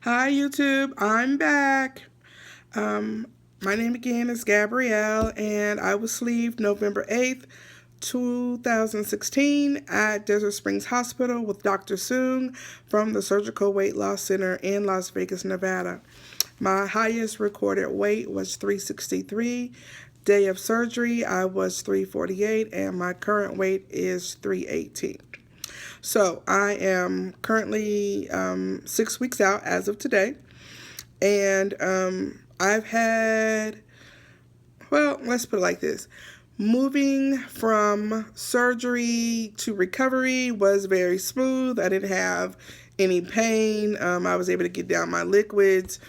Hi YouTube, I'm back. Um, my name again is Gabrielle, and I was sleeved November 8th, 2016 at Desert Springs Hospital with Dr. Soong from the Surgical Weight Loss Center in Las Vegas, Nevada. My highest recorded weight was 363. Day of surgery, I was 348, and my current weight is 318. So I am currently 6 weeks out as of today. And I've had, well, let's put it like this. Moving from surgery to recovery was very smooth. I didn't have any pain. I was able to get down my liquids.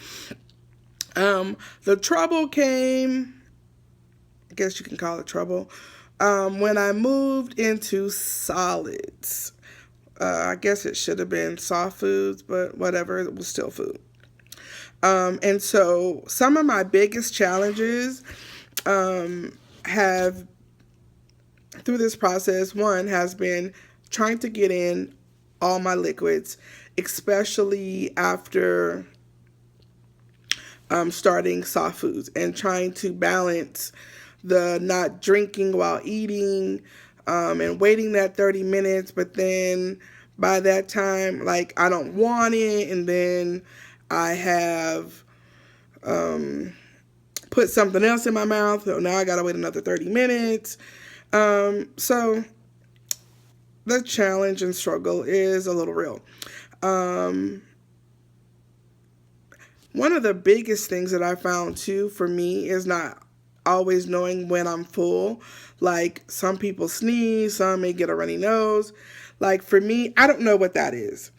The trouble came, I guess you can call it trouble, when I moved into solids. I guess it should have been soft foods, but whatever, it was still food. And so some of my biggest challenges have, through this process, one has been trying to get in all my liquids, especially after starting soft foods and trying to balance the not drinking while eating and waiting that 30 minutes. But then by that time, like, I don't want it. And then I have put something else in my mouth. So now I got to wait another 30 minutes. So the challenge and struggle is a little real. One of the biggest things that I found too for me is not always knowing when I'm full. Like, some people sneeze, some may get a runny nose. Like, for me, I don't know what that is.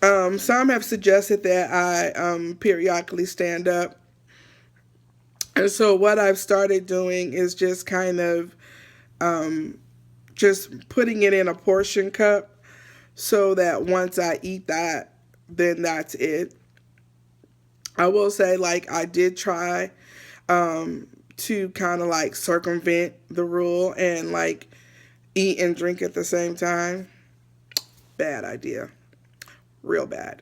Some have suggested that I periodically stand up. And so what I've started doing is just kind of just putting it in a portion cup so that once I eat that, then that's it. I will say, like, I did try to kind of like circumvent the rule and like eat and drink at the same time. Bad idea. Real bad.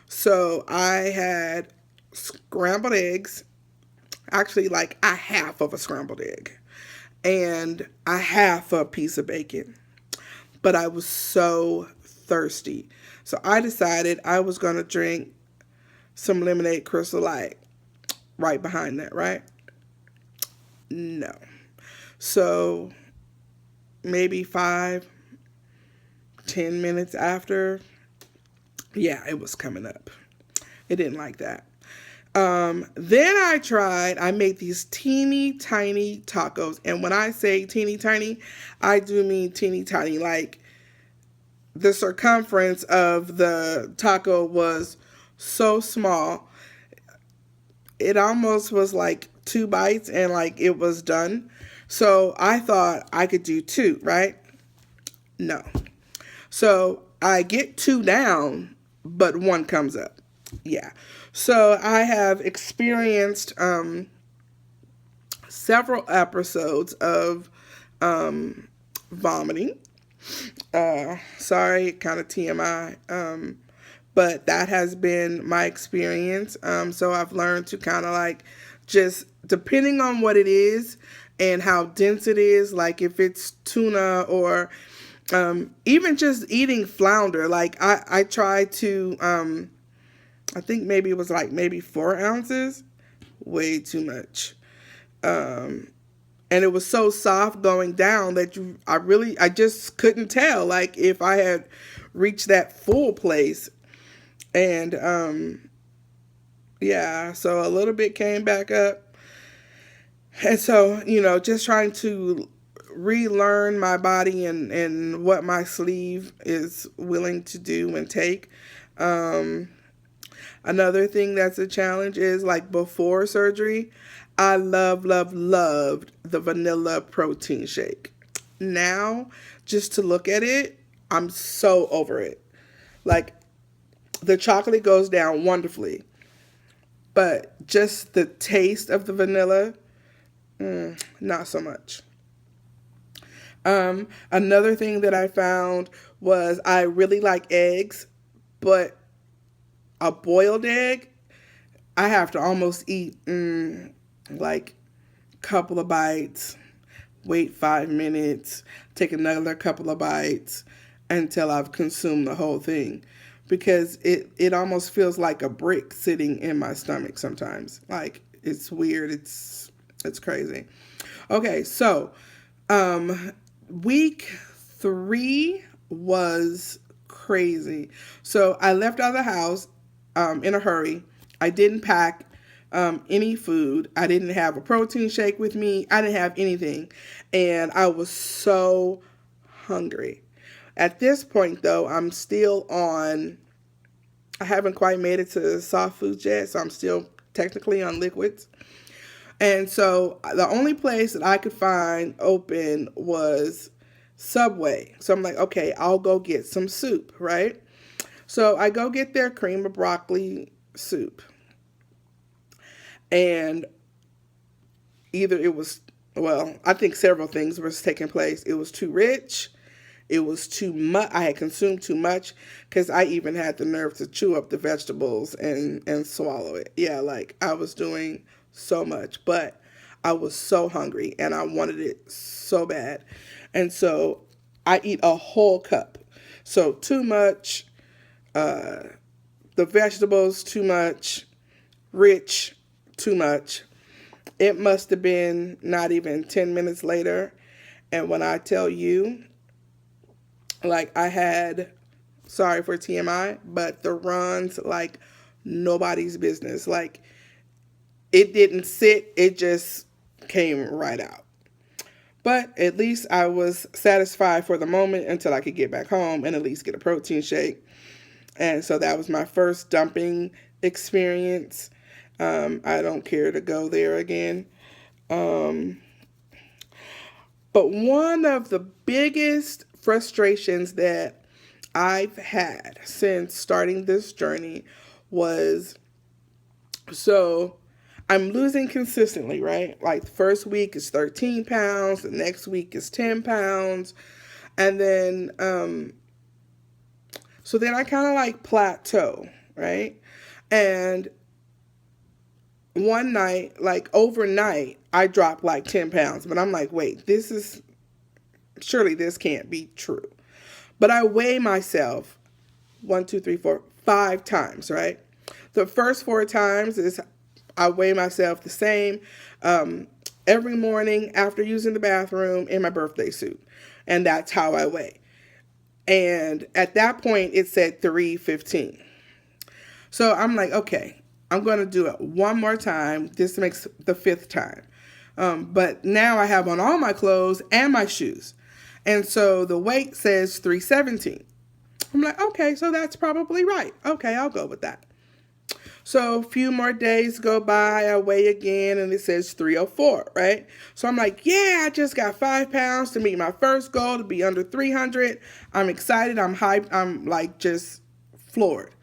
So I had scrambled eggs, actually, like a half of a scrambled egg, and a half a piece of bacon. But I was so thirsty. So I decided I was going to drink some lemonade Crystal Light right behind that, right? No. So maybe 5, 10 minutes after, yeah, it was coming up. It didn't like that. Then I made these teeny tiny tacos. And when I say teeny tiny, I do mean teeny tiny. Like, the circumference of the taco was so small. It almost was like 2 bites and like it was done. So I thought I could do two, right? No. So I get two down, but one comes up. Yeah. So I have experienced several episodes of vomiting. Sorry, kind of TMI. But that has been my experience. So I've learned to kind of like, just depending on what it is and how dense it is, like if it's tuna or even just eating flounder. Like, I tried to, I think maybe it was like maybe 4 ounces, way too much. And it was so soft going down that I just couldn't tell, like, if I had reached that full place. And yeah, so a little bit came back up. And so, just trying to relearn my body and what my sleeve is willing to do and take. Another thing that's a challenge is, like, before surgery, I loved the vanilla protein shake. Now, just to look at it, I'm so over it. Like, the chocolate goes down wonderfully, but just the taste of the vanilla, not so much. Another thing that I found was I really like eggs, but a boiled egg, I have to almost eat like a couple of bites, wait 5 minutes, take another couple of bites until I've consumed the whole thing. Because it almost feels like a brick sitting in my stomach sometimes. Like, it's weird. It's crazy. Okay, so week 3 was crazy. So I left out of the house in a hurry. I didn't pack any food. I didn't have a protein shake with me. I didn't have anything. And I was so hungry. At this point, though, I'm still on, I haven't quite made it to soft foods yet, so I'm still technically on liquids. And so the only place that I could find open was Subway. So I'm like, okay, I'll go get some soup, right? So I go get their cream of broccoli soup. And either it was, well, I think several things were taking place. It was too rich. It was too much. I had consumed too much because I even had the nerve to chew up the vegetables and swallow it. Yeah, like I was doing so much, but I was so hungry and I wanted it so bad. And so I eat a whole cup. So too much, the vegetables too much, rich too much. It must have been not even 10 minutes later. And when I tell you, like I had, sorry for TMI, but the runs like nobody's business. Like it didn't sit, it just came right out. But at least I was satisfied for the moment until I could get back home and at least get a protein shake. And so that was my first dumping experience. I don't care to go there again. But one of the biggest frustrations that I've had since starting this journey was, so I'm losing consistently, right? Like the first week is 13 pounds, the next week is 10 pounds. And then, so then I kind of like plateau, right? And one night, like overnight, I dropped like 10 pounds. But I'm like, wait, surely this can't be true. But I weigh myself 5 times, right? The first 4 times is I weigh myself the same every morning after using the bathroom in my birthday suit. And that's how I weigh. And at that point, it said 315. So I'm like, okay, I'm going to do it one more time. This makes the 5th time. But now I have on all my clothes and my shoes. And so the weight says 317. I'm like, okay, so that's probably right. Okay, I'll go with that. So a few more days go by, I weigh again, and it says 304, right? So I'm like, yeah, I just got 5 pounds to meet my first goal, to be under 300. I'm excited. I'm hyped. I'm like just floored.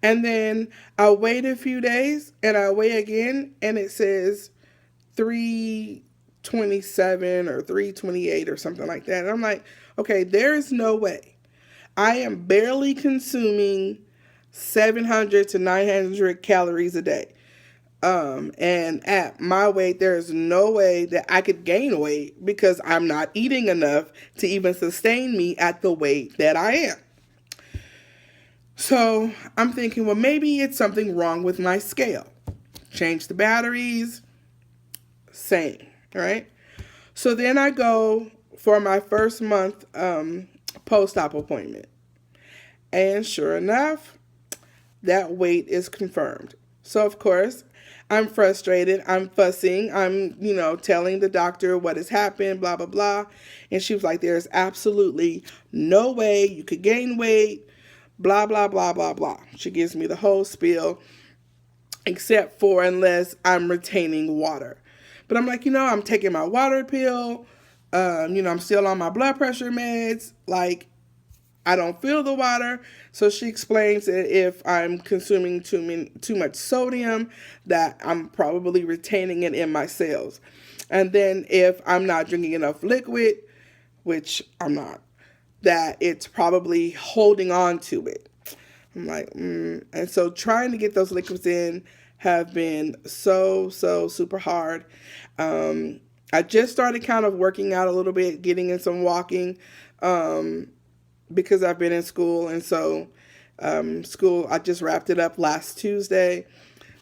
And then I wait a few days, and I weigh again, and it says 327 or 328 or something like that. And I'm like, okay, there is no way. I am barely consuming 700 to 900 calories a day. And at my weight, there's no way that I could gain weight because I'm not eating enough to even sustain me at the weight that I am. So I'm thinking, well, maybe it's something wrong with my scale. Change the batteries, same, right? So then I go for my first month post-op appointment. And sure enough, that weight is confirmed. So of course, I'm frustrated. I'm fussing. I'm, telling the doctor what has happened, blah, blah, blah. And she was like, there's absolutely no way you could gain weight, blah, blah, blah, blah, blah. She gives me the whole spiel, except for unless I'm retaining water. But I'm like, I'm taking my water pill. I'm still on my blood pressure meds. Like, I don't feel the water. So she explains that if I'm consuming too much sodium, that I'm probably retaining it in my cells. And then if I'm not drinking enough liquid, which I'm not, that it's probably holding on to it. I'm like, And so trying to get those liquids in have been so super hard. I just started kind of working out a little bit, getting in some walking, because I've been in school. And so school, I just wrapped it up last Tuesday,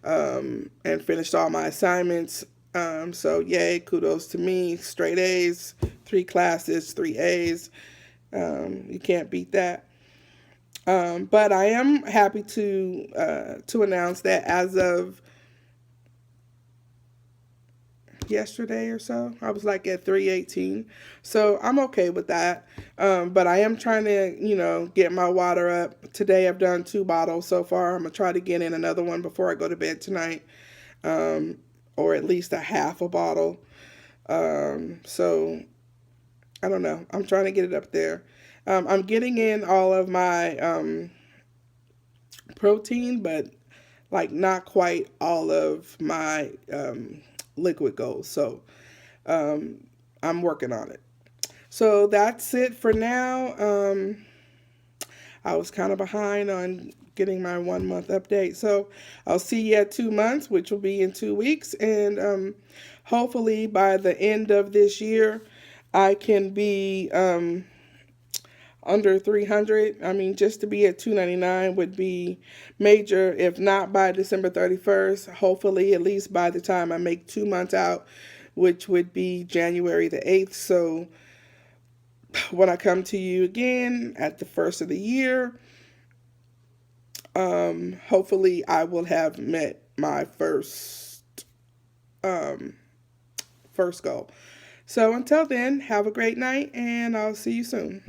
and finished all my assignments. So yay, kudos to me. Straight A's, 3 classes, 3 A's. You can't beat that. But I am happy to announce that as of yesterday or so, I was like at 318. So I'm okay with that. But I am trying to, get my water up. Today I've done 2 bottles so far. I'm going to try to get in another one before I go to bed tonight. Or at least a half a bottle. So I don't know. I'm trying to get it up there. I'm getting in all of my protein, but like not quite all of my liquid goals. So I'm working on it. So that's it for now. I was kind of behind on getting my 1 month update. So I'll see you at 2 months, which will be in 2 weeks. And hopefully by the end of this year, I can be under 300. I mean, just to be at 299 would be major. If not by December 31st, hopefully at least by the time I make 2 months out, which would be January the 8th. So when I come to you again at the first of the year, hopefully I will have met my first goal. So until then, have a great night, and I'll see you soon.